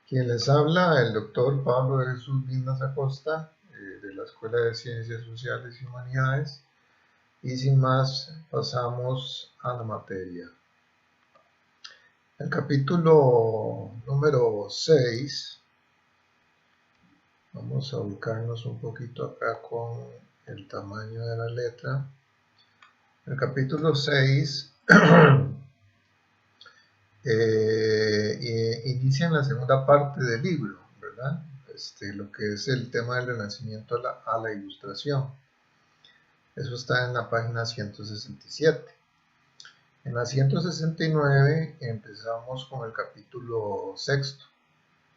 Quien les habla, el doctor Pablo de Jesús Vindas Acosta, de la Escuela de Ciencias Sociales y Humanidades. Y sin más, pasamos a la materia. El capítulo número 6, vamos a ubicarnos un poquito acá con el tamaño de la letra. El capítulo 6 inicia en la segunda parte del libro, ¿verdad? Lo que es el tema del renacimiento a la ilustración. Eso está en la página 167. En la 169 empezamos con el capítulo 6,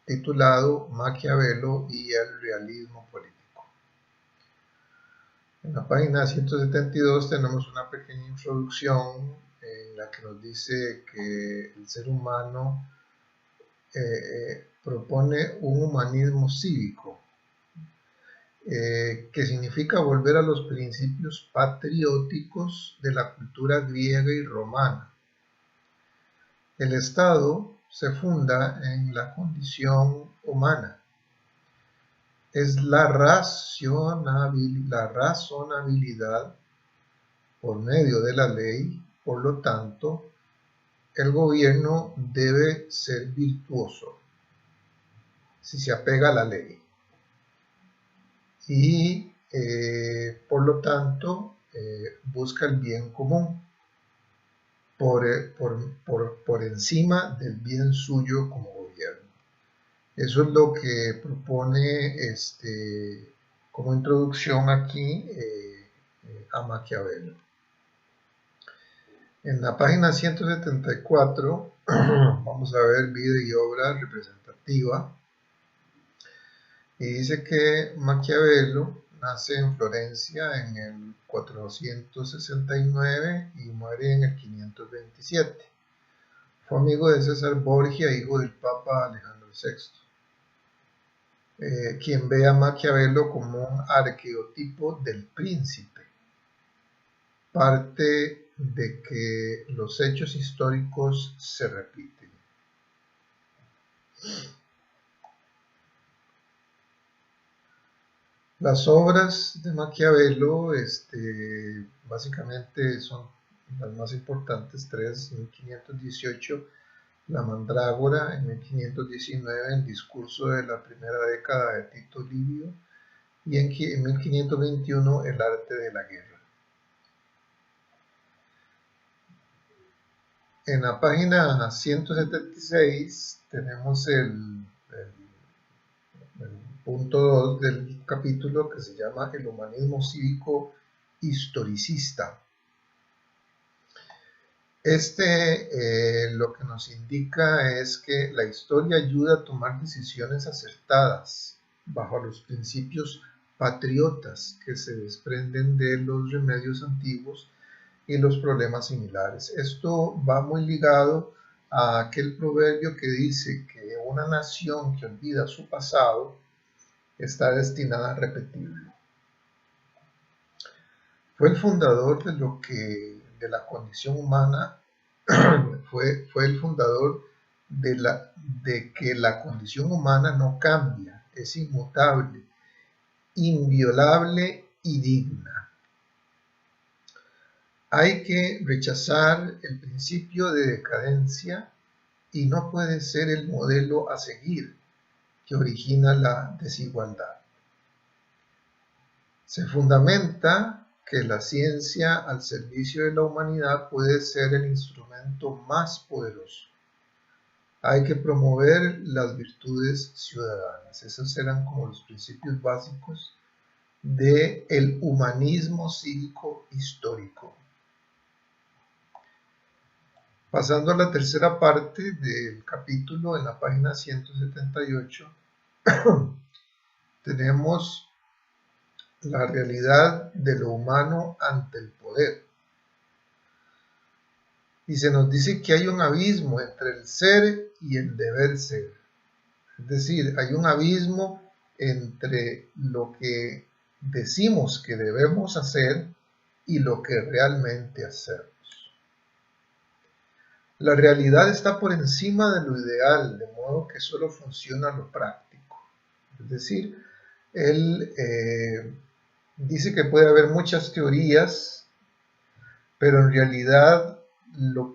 titulado Maquiavelo y el realismo político. En la página 172 tenemos una pequeña introducción en la que nos dice que el ser humano propone un humanismo cívico, que significa volver a los principios patrióticos de la cultura griega y romana. El Estado se funda en la condición humana. Es la razonabilidad por medio de la ley, por lo tanto, el gobierno debe ser virtuoso si se apega a la ley. Y por lo tanto busca el bien común por encima del bien suyo como gobierno. Eso es lo que propone como introducción aquí a Maquiavelo. En la página 174 vamos a ver vida y obra representativa. Y dice que Maquiavelo nace en Florencia en el 469 y muere en el 527. Fue amigo de César Borgia, hijo del Papa Alejandro VI, quien ve a Maquiavelo como un arqueotipo del príncipe. Parte de que los hechos históricos se repiten. Las obras de Maquiavelo básicamente son las más importantes, tres: en 1518 La Mandrágora, en 1519 El discurso de la primera década de Tito Livio y en 1521 El arte de la guerra. En la página 176 tenemos el punto 2 del capítulo, que se llama El humanismo cívico historicista. Lo que nos indica es que la historia ayuda a tomar decisiones acertadas bajo los principios patriotas que se desprenden de los remedios antiguos y los problemas similares. Esto va muy ligado a aquel proverbio que dice que una nación que olvida su pasado está destinada a repetirlo. Fue el fundador de la condición humana, fue el fundador de que la condición humana no cambia, es inmutable, inviolable y digna. Hay que rechazar el principio de decadencia y no puede ser el modelo a seguir que origina la desigualdad. Se fundamenta que la ciencia al servicio de la humanidad puede ser el instrumento más poderoso. Hay que promover las virtudes ciudadanas. Esos eran como los principios básicos del humanismo cívico histórico. Pasando a la tercera parte del capítulo, en la página 178, tenemos la realidad de lo humano ante el poder. Y se nos dice que hay un abismo entre el ser y el deber ser. Es decir, hay un abismo entre lo que decimos que debemos hacer y lo que realmente hacemos. La realidad está por encima de lo ideal, de modo que solo funciona lo práctico. Es decir, él dice que puede haber muchas teorías, pero en realidad lo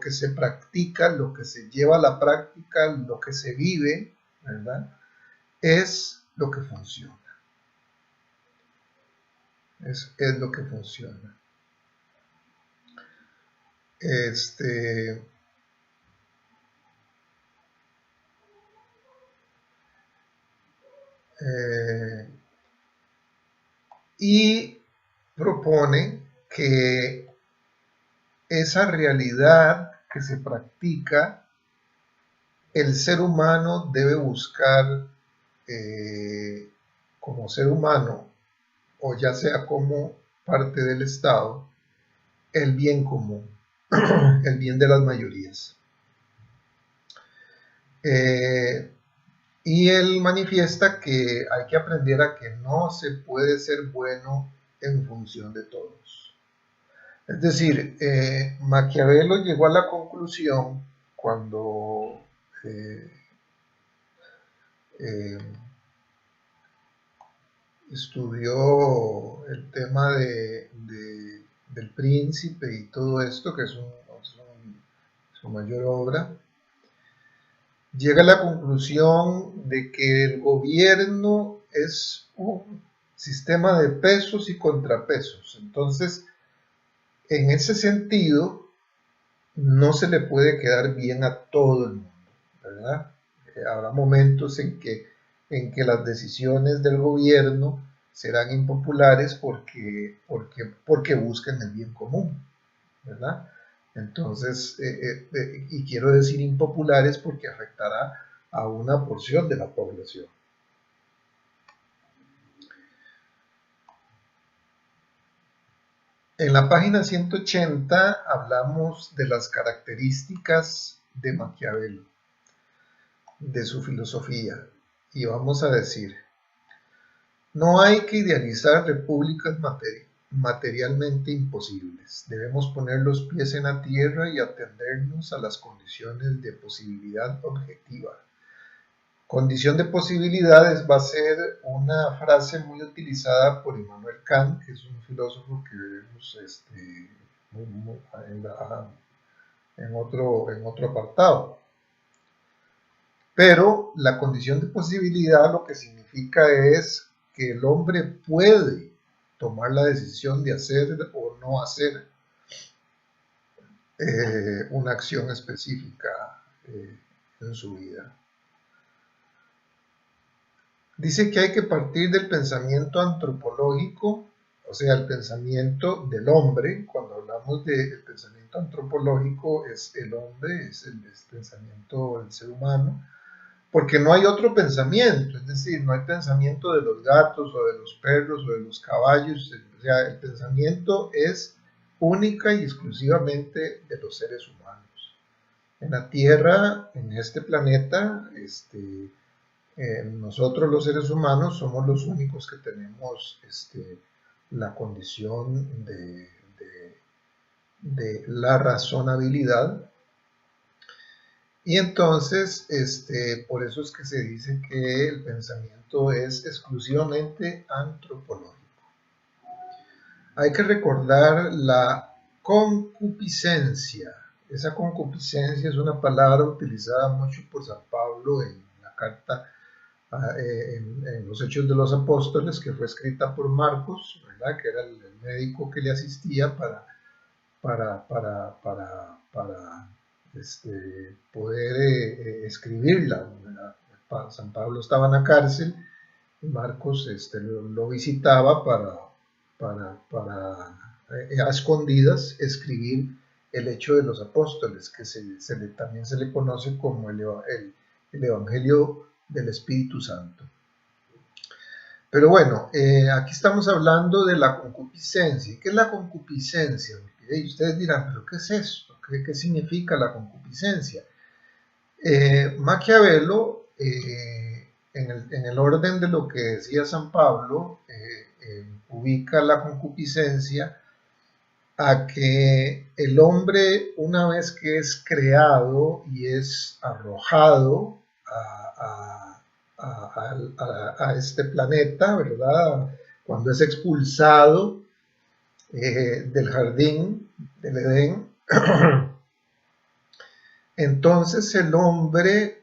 que se practica, lo que se lleva a la práctica, lo que se vive, ¿verdad? Es lo que funciona. Es lo que funciona. Y propone que esa realidad que se practica, el ser humano debe buscar como ser humano, o ya sea como parte del Estado, el bien común, el bien de las mayorías. Y él manifiesta que hay que aprender a que no se puede ser bueno en función de todos. Es decir, Maquiavelo llegó a la conclusión cuando estudió el tema del príncipe y todo esto, que es su mayor obra, llega a la conclusión de que el gobierno es un sistema de pesos y contrapesos. Entonces, en ese sentido, no se le puede quedar bien a todo el mundo, ¿verdad? Habrá momentos en que las decisiones del gobierno serán impopulares porque buscan el bien común, ¿verdad? Entonces, y quiero decir impopulares porque afectará a una porción de la población. En la página 180 hablamos de las características de Maquiavelo, de su filosofía, y vamos a decir: no hay que idealizar repúblicas materialmente imposibles. Debemos poner los pies en la tierra y atendernos a las condiciones de posibilidad objetiva. Condición de posibilidades va a ser una frase muy utilizada por Immanuel Kant, que es un filósofo que vemos en otro apartado. Pero la condición de posibilidad lo que significa es que el hombre puede tomar la decisión de hacer o no hacer una acción específica en su vida. Dice que hay que partir del pensamiento antropológico, o sea, el pensamiento del hombre. Cuando hablamos del pensamiento antropológico, es el hombre, es el pensamiento del ser humano, porque no hay otro pensamiento, es decir, no hay pensamiento de los gatos o de los perros o de los caballos, o sea, el pensamiento es única y exclusivamente de los seres humanos. En la Tierra, en este planeta, nosotros los seres humanos somos los únicos que tenemos la condición de la razonabilidad. Y entonces, por eso es que se dice que el pensamiento es exclusivamente antropológico. Hay que recordar la concupiscencia. Esa concupiscencia es una palabra utilizada mucho por San Pablo en la carta, en los Hechos de los Apóstoles, que fue escrita por Marcos, ¿verdad? Que era el médico que le asistía para poder escribirla. San Pablo estaba en la cárcel y Marcos lo visitaba para a escondidas escribir el Hecho de los Apóstoles, que también se le conoce como el Evangelio del Espíritu Santo. Pero bueno, aquí estamos hablando de la concupiscencia. ¿Qué es la concupiscencia? Porque ustedes dirán, ¿pero qué es esto? ¿Qué significa la concupiscencia? Maquiavelo, en el orden de lo que decía San Pablo, ubica la concupiscencia a que el hombre, una vez que es creado y es arrojado a este planeta, ¿verdad? Cuando es expulsado del jardín del Edén, entonces el hombre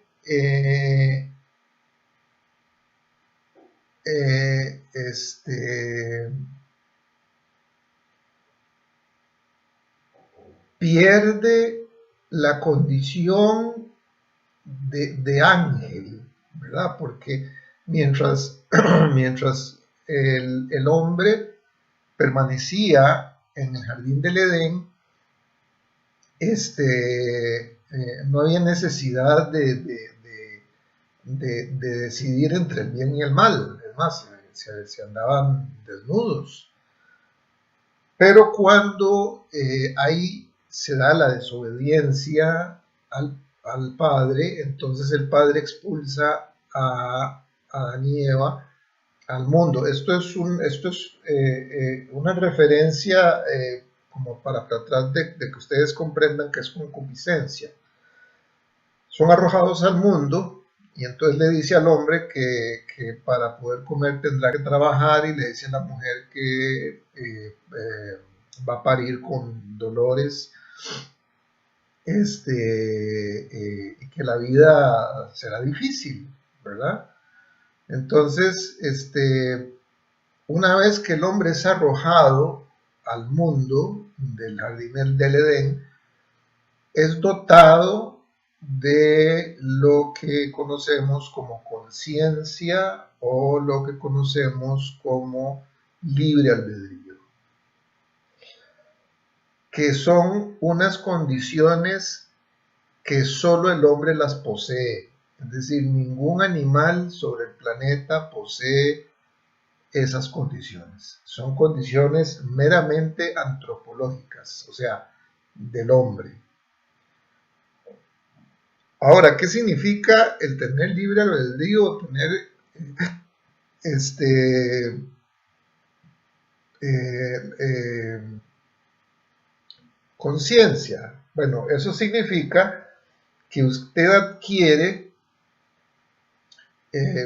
pierde la condición de ángel, ¿verdad? Porque mientras, mientras el hombre permanecía en el jardín del Edén, no había necesidad de decidir entre el bien y el mal. Es más, se andaban desnudos. Pero cuando ahí se da la desobediencia al padre, entonces el padre expulsa a Adán y Eva al mundo. Esto es una referencia como para tratar de que ustedes comprendan que es concupiscencia. Son arrojados al mundo y entonces le dice al hombre que para poder comer tendrá que trabajar, y le dice a la mujer que va a parir con dolores, y que la vida será difícil, ¿verdad? Entonces, una vez que el hombre es arrojado al mundo del jardín del Edén, es dotado de lo que conocemos como conciencia o lo que conocemos como libre albedrío, que son unas condiciones que solo el hombre las posee. Es decir, ningún animal sobre el planeta posee esas condiciones. Son condiciones meramente antropológicas, o sea, del hombre. Ahora, ¿qué significa el tener libre albedrío, tener conciencia? Bueno, eso significa que usted adquiere,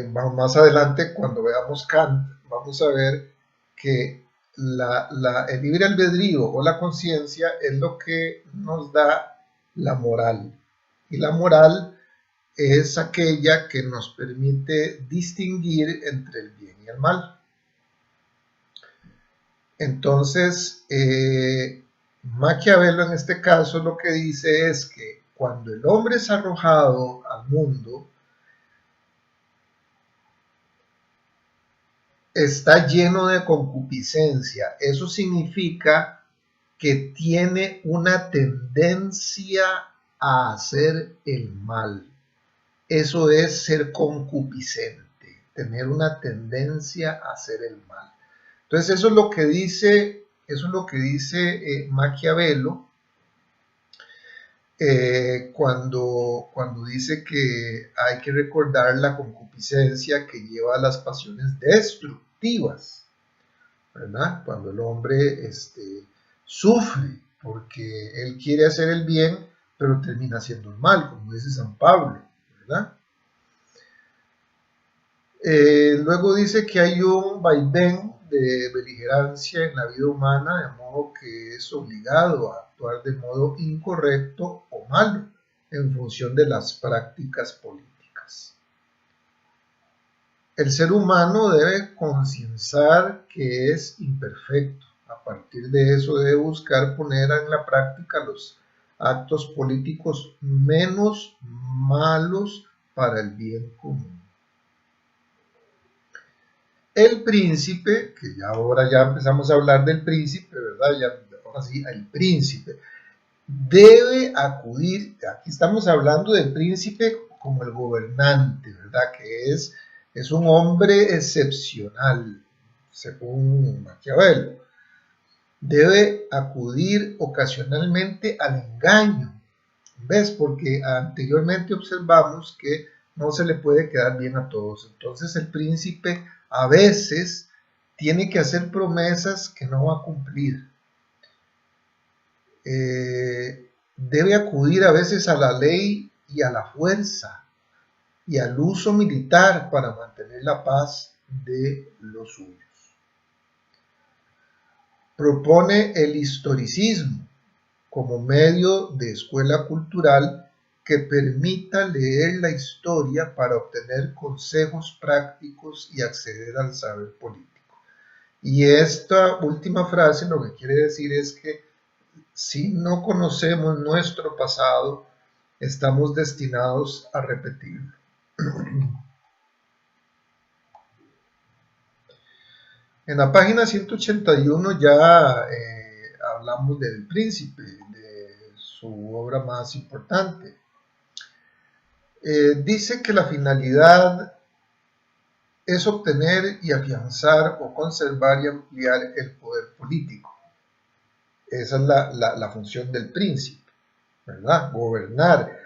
más adelante cuando veamos Kant, vamos a ver que el libre albedrío o la conciencia es lo que nos da la moral. Y la moral es aquella que nos permite distinguir entre el bien y el mal. Entonces, Maquiavelo en este caso lo que dice es que cuando el hombre es arrojado al mundo, está lleno de concupiscencia. Eso significa que tiene una tendencia a hacer el mal. Eso es ser concupiscente, tener una tendencia a hacer el mal. Entonces eso es lo que dice, Maquiavelo cuando dice que hay que recordar la concupiscencia que lleva a las pasiones destructivas, ¿verdad? Cuando el hombre sufre porque él quiere hacer el bien, pero termina haciendo el mal, como dice San Pablo, ¿verdad? Luego dice que hay un vaivén de beligerancia en la vida humana, de modo que es obligado a actuar de modo incorrecto o malo en función de las prácticas políticas. El ser humano debe concienciar que es imperfecto. A partir de eso debe buscar poner en la práctica los actos políticos menos malos para el bien común. El príncipe, que ahora ya empezamos a hablar del príncipe, ¿verdad? Ahora sí, el príncipe debe acudir, aquí estamos hablando del príncipe como el gobernante, ¿verdad? Que es un hombre excepcional, según Maquiavelo. Debe acudir ocasionalmente al engaño, ¿ves? Porque anteriormente observamos que no se le puede quedar bien a todos. Entonces el príncipe a veces tiene que hacer promesas que no va a cumplir. debe acudir a veces a la ley y a la fuerza y al uso militar para mantener la paz de los suyos. Propone el historicismo como medio de escuela cultural que permita leer la historia para obtener consejos prácticos y acceder al saber político. Y esta última frase lo que quiere decir es que si no conocemos nuestro pasado, estamos destinados a repetirlo. En la página 181 ya hablamos del Príncipe, de su obra más importante. Dice que la finalidad es obtener y afianzar o conservar y ampliar el poder político. Esa es la función del príncipe, ¿verdad? Gobernar,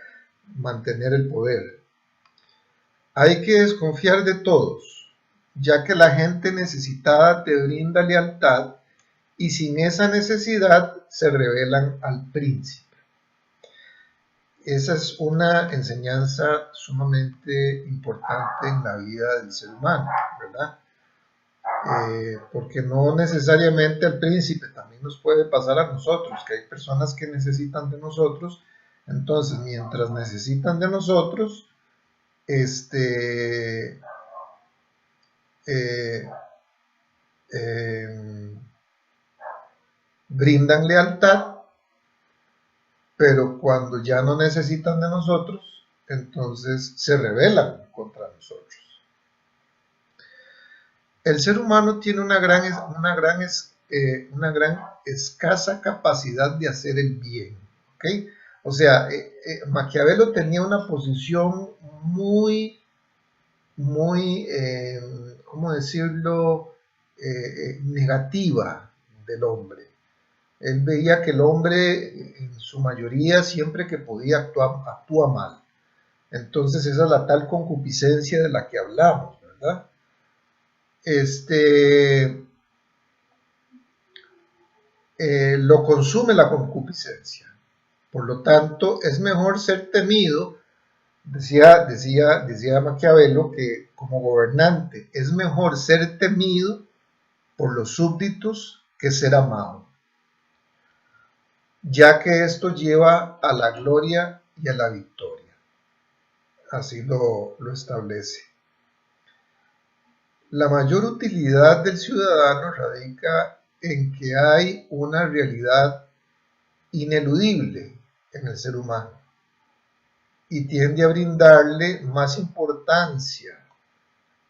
mantener el poder. Hay que desconfiar de todos, ya que la gente necesitada te brinda lealtad y sin esa necesidad se rebelan al príncipe. Esa es una enseñanza sumamente importante en la vida del ser humano, ¿verdad? Porque no necesariamente al príncipe, también nos puede pasar a nosotros, que hay personas que necesitan de nosotros. Entonces, mientras necesitan de nosotros, brindan lealtad, pero cuando ya no necesitan de nosotros, entonces se rebelan contra nosotros. El ser humano tiene una gran escasa capacidad de hacer el bien, ¿okay? O sea, Maquiavelo tenía una posición muy, ¿cómo decirlo?, negativa del hombre. Él veía que el hombre, en su mayoría, siempre que podía, actúa mal. Entonces esa es la tal concupiscencia de la que hablamos, ¿verdad? Lo consume la concupiscencia. Por lo tanto, es mejor ser temido, decía Maquiavelo, que como gobernante es mejor ser temido por los súbditos que ser amado, ya que esto lleva a la gloria y a la victoria. Así lo establece. La mayor utilidad del ciudadano radica en que hay una realidad ineludible en el ser humano y tiende a brindarle más importancia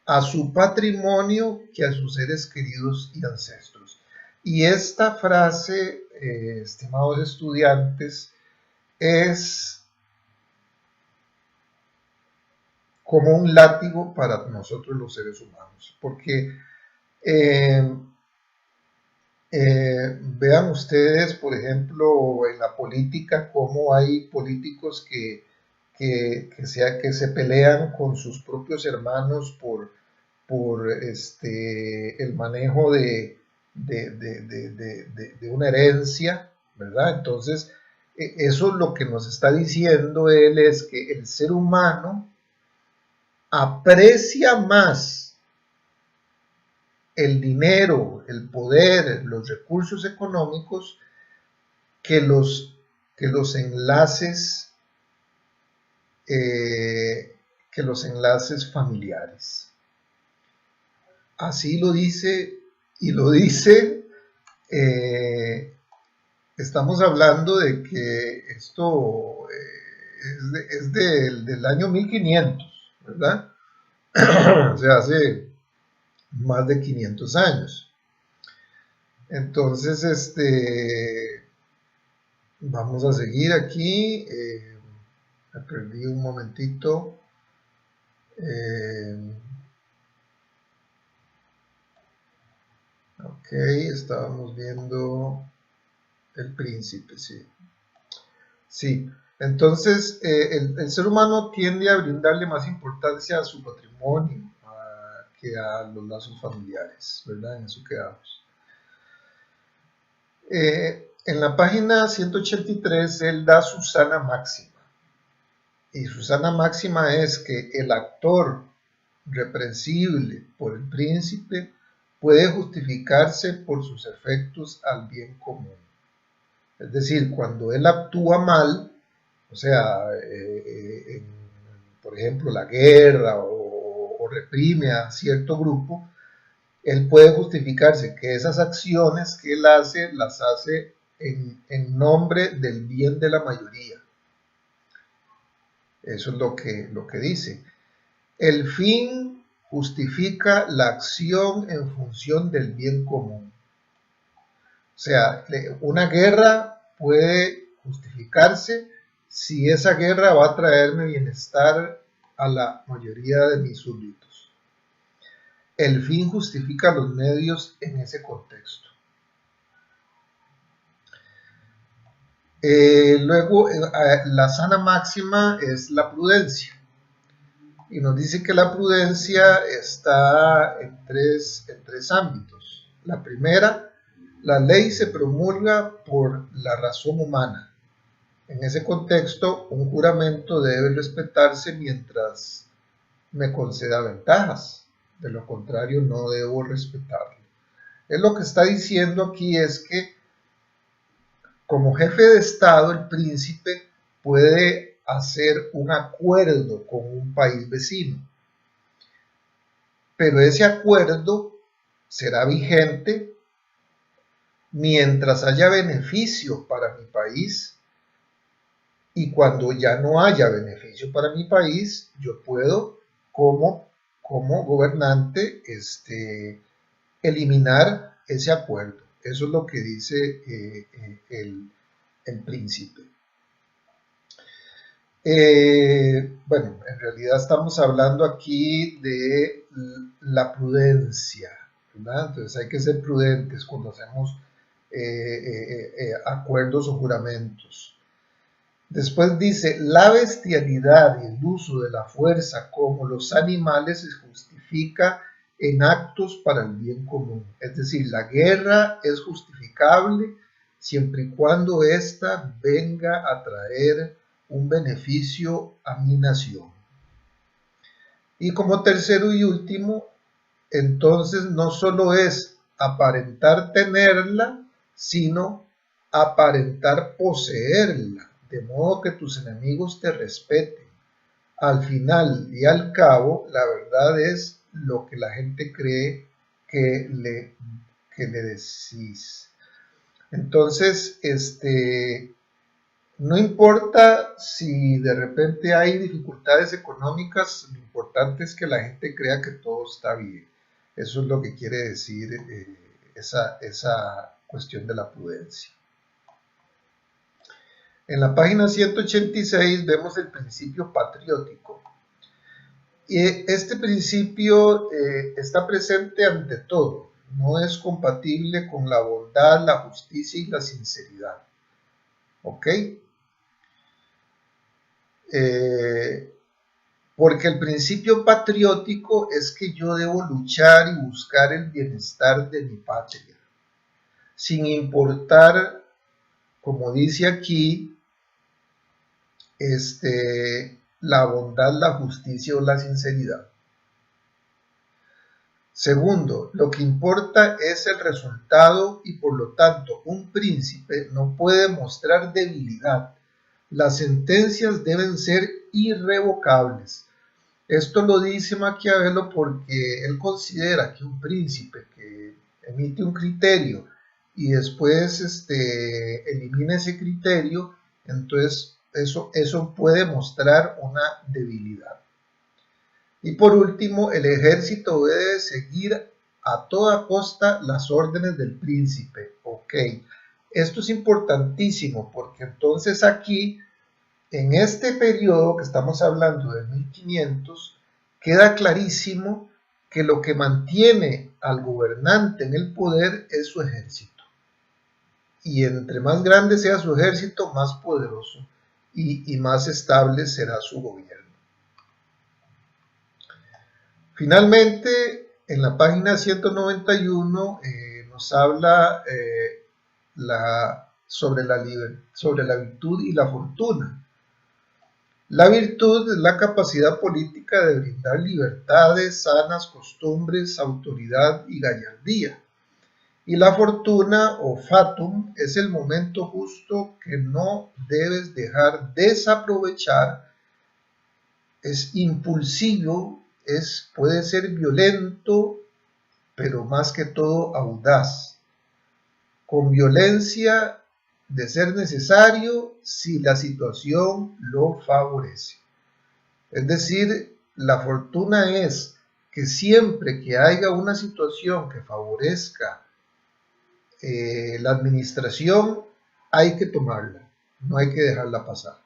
a su patrimonio que a sus seres queridos y ancestros. Y esta frase, estimados estudiantes, es como un látigo para nosotros los seres humanos, porque vean ustedes, por ejemplo, en la política, cómo hay políticos que se pelean con sus propios hermanos por el manejo de una herencia, ¿verdad? Entonces, eso lo que nos está diciendo él es que el ser humano aprecia más el dinero, el poder, los recursos económicos que los enlaces familiares. Así lo dice, y lo dice, estamos hablando de que esto es del año 1500, ¿verdad? O sea, hace más de 500 años. Entonces, vamos a seguir aquí. Me perdí un momentito. Ok, estábamos viendo el príncipe, sí. Sí, entonces el ser humano tiende a brindarle más importancia a su patrimonio que a los lazos familiares, ¿verdad? En eso quedamos. En la página 183 él da su sana máxima. Y su sana máxima es que el actor reprensible por el príncipe puede justificarse por sus efectos al bien común. Es decir, cuando él actúa mal, o sea, por ejemplo, la guerra o reprime a cierto grupo, él puede justificarse que esas acciones que él hace, las hace en nombre del bien de la mayoría. Eso es lo que dice. El fin justifica la acción en función del bien común. O sea, una guerra puede justificarse si esa guerra va a traerme bienestar a la mayoría de mis súbditos. El fin justifica los medios en ese contexto. Luego, la sana máxima es la prudencia. Y nos dice que la prudencia está en tres ámbitos. La primera, la ley se promulga por la razón humana. En ese contexto, un juramento debe respetarse mientras me conceda ventajas. De lo contrario, no debo respetarlo. Él lo que está diciendo aquí es que como jefe de Estado, el príncipe puede hacer un acuerdo con un país vecino, pero ese acuerdo será vigente mientras haya beneficio para mi país, y cuando ya no haya beneficio para mi país, yo puedo como gobernante eliminar ese acuerdo. Eso es lo que dice el príncipe. Bueno, en realidad estamos hablando aquí de la prudencia, ¿verdad? Entonces hay que ser prudentes cuando hacemos acuerdos o juramentos. Después dice, la bestialidad y el uso de la fuerza como los animales se justifica en actos para el bien común. Es decir, la guerra es justificable siempre y cuando ésta venga a traer un beneficio a mi nación. Y como tercero y último, entonces no solo es aparentar tenerla, sino aparentar poseerla, de modo que tus enemigos te respeten. Al final y al cabo, la verdad es lo que la gente cree que le decís. Entonces, no importa si de repente hay dificultades económicas, lo importante es que la gente crea que todo está bien. Eso es lo que quiere decir esa cuestión de la prudencia. En la página 186 vemos el principio patriótico. Y este principio está presente ante todo. No es compatible con la bondad, la justicia y la sinceridad. ¿Ok? Porque el principio patriótico es que yo debo luchar y buscar el bienestar de mi patria, sin importar, como dice aquí, la bondad, la justicia o la sinceridad. Segundo, lo que importa es el resultado y por lo tanto un príncipe no puede mostrar debilidad. Las sentencias deben ser irrevocables. Esto lo dice Maquiavelo porque él considera que un príncipe que emite un criterio y después elimina ese criterio, entonces eso puede mostrar una debilidad. Y por último, el ejército debe seguir a toda costa las órdenes del príncipe. Ok, esto es importantísimo porque entonces aquí, en este periodo que estamos hablando de 1500, queda clarísimo que lo que mantiene al gobernante en el poder es su ejército. Y entre más grande sea su ejército, más poderoso y más estable será su gobierno. Finalmente, en la página 191 nos habla la sobre la virtud y la fortuna. La virtud es la capacidad política de brindar libertades, sanas costumbres, autoridad y gallardía. Y la fortuna o fatum es el momento justo que no debes dejar desaprovechar. Es impulsivo, puede ser violento, pero más que todo audaz. Con violencia de ser necesario si la situación lo favorece. Es decir, la fortuna es que siempre que haya una situación que favorezca la administración, hay que tomarla, no hay que dejarla pasar.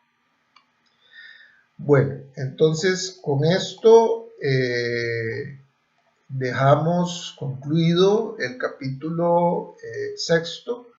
Bueno, entonces con esto dejamos concluido el capítulo sexto